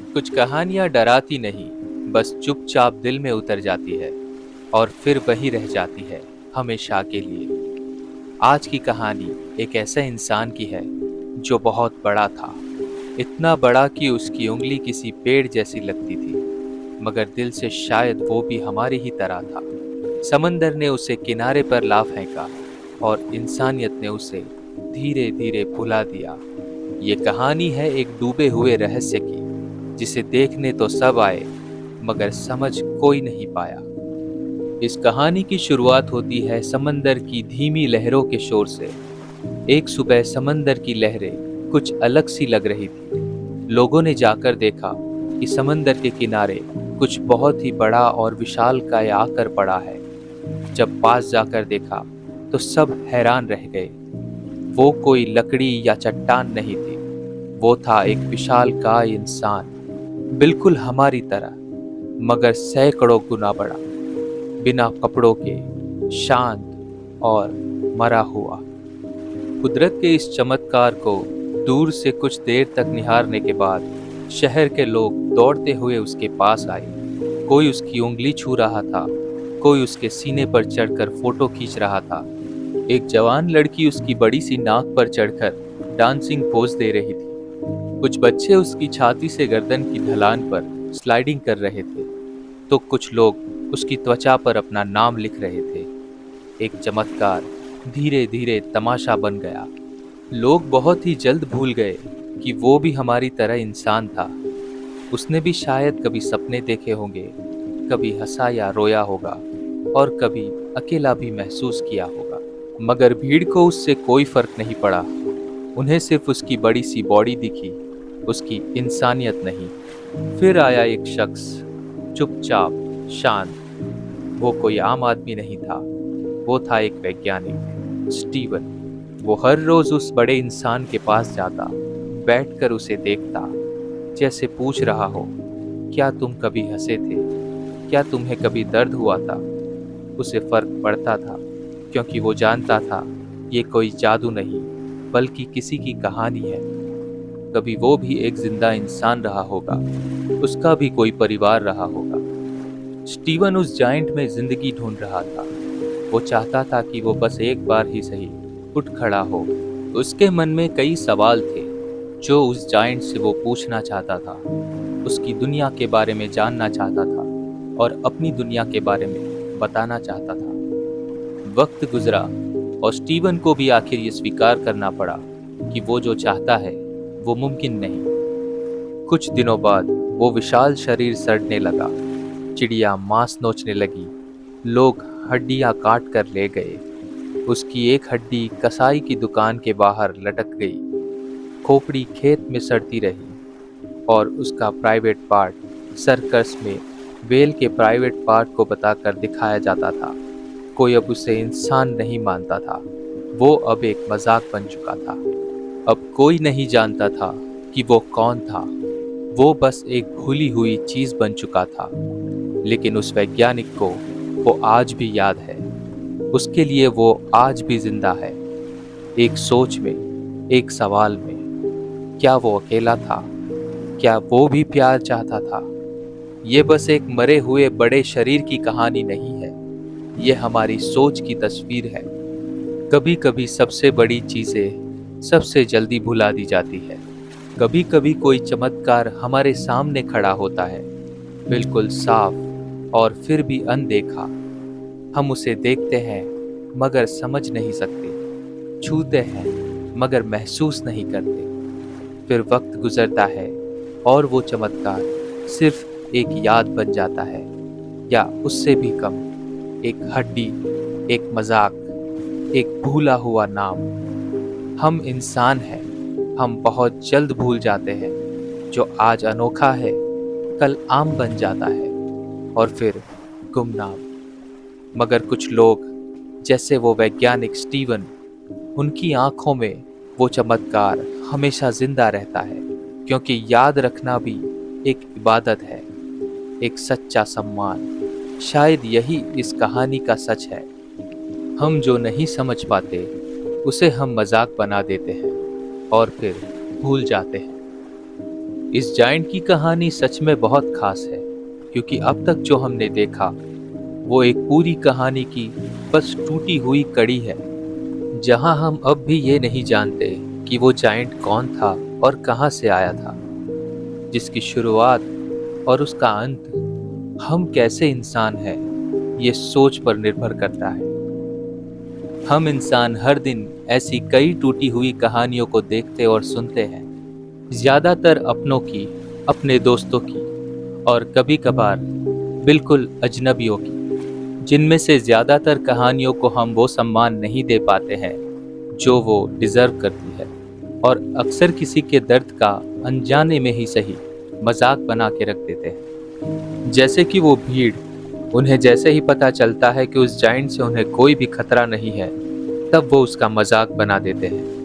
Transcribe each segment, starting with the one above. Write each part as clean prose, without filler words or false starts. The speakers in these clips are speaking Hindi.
कुछ कहानियां डराती नहीं, बस चुपचाप दिल में उतर जाती है और फिर वही रह जाती है हमेशा के लिए। आज की कहानी एक ऐसे इंसान की है जो बहुत बड़ा था, इतना बड़ा कि उसकी उंगली किसी पेड़ जैसी लगती थी, मगर दिल से शायद वो भी हमारी ही तरह था। समंदर ने उसे किनारे पर ला फेंका और इंसानियत ने उसे धीरे धीरे भुला दिया। ये कहानी है एक डूबे हुए रहस्य की, जिसे देखने तो सब आए मगर समझ कोई नहीं पाया। इस कहानी की शुरुआत होती है समंदर की धीमी लहरों के शोर से। एक सुबह समंदर की लहरें कुछ अलग सी लग रही थी। लोगों ने जाकर देखा कि समंदर के किनारे कुछ बहुत ही बड़ा और विशालकाय आकर पड़ा है। जब पास जाकर देखा तो सब हैरान रह गए। वो कोई लकड़ी या चट्टान नहीं थी, वो था एक विशालकाय इंसान, बिल्कुल हमारी तरह, मगर सैकड़ों गुना बड़ा, बिना कपड़ों के, शांत और मरा हुआ। कुदरत के इस चमत्कार को दूर से कुछ देर तक निहारने के बाद शहर के लोग दौड़ते हुए उसके पास आए। कोई उसकी उंगली छू रहा था, कोई उसके सीने पर चढ़कर फोटो खींच रहा था। एक जवान लड़की उसकी बड़ी सी नाक पर चढ़कर डांसिंग पोज दे रही थी। कुछ बच्चे उसकी छाती से गर्दन की ढलान पर स्लाइडिंग कर रहे थे, तो कुछ लोग उसकी त्वचा पर अपना नाम लिख रहे थे। एक चमत्कार धीरे धीरे तमाशा बन गया। लोग बहुत ही जल्द भूल गए कि वो भी हमारी तरह इंसान था। उसने भी शायद कभी सपने देखे होंगे, कभी हंसा या रोया होगा, और कभी अकेला भी महसूस किया होगा। मगर भीड़ को उससे कोई फर्क नहीं पड़ा। उन्हें सिर्फ उसकी बड़ी सी बॉडी दिखी, उसकी इंसानियत नहीं। फिर आया एक शख्स, चुपचाप, शांत। वो कोई आम आदमी नहीं था, वो था एक वैज्ञानिक, स्टीवन। वो हर रोज उस बड़े इंसान के पास जाता, बैठकर उसे देखता, जैसे पूछ रहा हो, क्या तुम कभी हंसे थे? क्या तुम्हें कभी दर्द हुआ था? उसे फर्क पड़ता था, क्योंकि वो जानता था ये कोई जादू नहीं, बल्कि किसी की कहानी है। कभी वो भी एक जिंदा इंसान रहा होगा, उसका भी कोई परिवार रहा होगा। स्टीवन उस जाइंट में जिंदगी ढूंढ रहा था। वो चाहता था कि वो बस एक बार ही सही उठ खड़ा हो। उसके मन में कई सवाल थे जो उस जाइंट से वो पूछना चाहता था। उसकी दुनिया के बारे में जानना चाहता था और अपनी दुनिया के बारे में बताना चाहता था। वक्त गुजरा और स्टीवन को भी आखिर ये स्वीकार करना पड़ा कि वो जो चाहता है वो मुमकिन नहीं। कुछ दिनों बाद वो विशाल शरीर सड़ने लगा, चिड़िया मांस नोचने लगी, लोग हड्डियां काट कर ले गए। उसकी एक हड्डी कसाई की दुकान के बाहर लटक गई, खोपड़ी खेत में सड़ती रही, और उसका प्राइवेट पार्ट सर्कस में वेल के प्राइवेट पार्ट को बताकर दिखाया जाता था। कोई अब उसे इंसान नहीं मानता था, वो अब एक मजाक बन चुका था। अब कोई नहीं जानता था कि वो कौन था, वो बस एक भूली हुई चीज बन चुका था। लेकिन उस वैज्ञानिक को वो आज भी याद है, उसके लिए वो आज भी जिंदा है। एक सोच में, एक सवाल में, क्या वो अकेला था? क्या वो भी प्यार चाहता था? ये बस एक मरे हुए बड़े शरीर की कहानी नहीं है, ये हमारी सोच की तस्वीर है। कभी कभी सबसे बड़ी चीजें सबसे जल्दी भुला दी जाती है। कभी कभी कोई चमत्कार हमारे सामने खड़ा होता है, बिल्कुल साफ और फिर भी अनदेखा। हम उसे देखते हैं मगर समझ नहीं सकते, छूते हैं मगर महसूस नहीं करते। फिर वक्त गुजरता है और वो चमत्कार सिर्फ एक याद बन जाता है, या उससे भी कम, एक हड्डी, एक मजाक, एक भूला हुआ नाम। हम इंसान हैं, हम बहुत जल्द भूल जाते हैं। जो आज अनोखा है कल आम बन जाता है, और फिर गुमनाम। मगर कुछ लोग, जैसे वो वैज्ञानिक स्टीवन, उनकी आंखों में वो चमत्कार हमेशा जिंदा रहता है, क्योंकि याद रखना भी एक इबादत है, एक सच्चा सम्मान। शायद यही इस कहानी का सच है। हम जो नहीं समझ पाते उसे हम मजाक बना देते हैं और फिर भूल जाते हैं। इस जायंट की कहानी सच में बहुत खास है, क्योंकि अब तक जो हमने देखा वो एक पूरी कहानी की बस टूटी हुई कड़ी है, जहां हम अब भी ये नहीं जानते कि वो जायंट कौन था और कहां से आया था, जिसकी शुरुआत और उसका अंत हम कैसे इंसान हैं ये सोच पर निर्भर करता है। हम इंसान हर दिन ऐसी कई टूटी हुई कहानियों को देखते और सुनते हैं, ज्यादातर अपनों की, अपने दोस्तों की, और कभी कभार बिल्कुल अजनबियों की, जिनमें से ज्यादातर कहानियों को हम वो सम्मान नहीं दे पाते हैं जो वो डिजर्व करती है, और अक्सर किसी के दर्द का अनजाने में ही सही मजाक बना के रख देते हैं। जैसे कि वो भीड़, उन्हें जैसे ही पता चलता है कि उस जाइंट से उन्हें कोई भी खतरा नहीं है, तब वो उसका मजाक बना देते हैं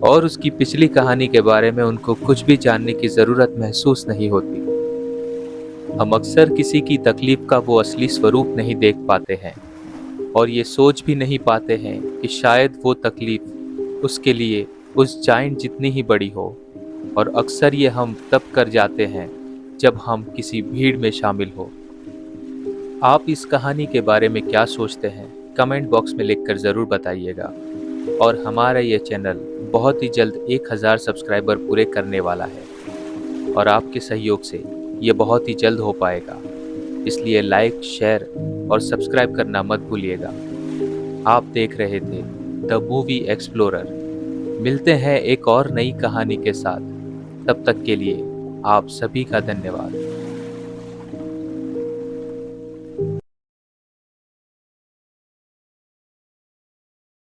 और उसकी पिछली कहानी के बारे में उनको कुछ भी जानने की जरूरत महसूस नहीं होती। हम अक्सर किसी की तकलीफ का वो असली स्वरूप नहीं देख पाते हैं और ये सोच भी नहीं पाते हैं कि शायद वो तकलीफ उसके लिए उस जाइंट जितनी ही बड़ी हो, और अक्सर ये हम तब कर जाते हैं जब हम किसी भीड़ में शामिल हो। आप इस कहानी के बारे में क्या सोचते हैं, कमेंट बॉक्स में लिखकर ज़रूर बताइएगा। और हमारा ये चैनल बहुत ही जल्द 1000 सब्सक्राइबर पूरे करने वाला है और आपके सहयोग से ये बहुत ही जल्द हो पाएगा, इसलिए लाइक, शेयर और सब्सक्राइब करना मत भूलिएगा। आप देख रहे थे द मूवी एक्सप्लोरर। मिलते हैं एक और नई कहानी के साथ। तब तक के लिए आप सभी का धन्यवाद।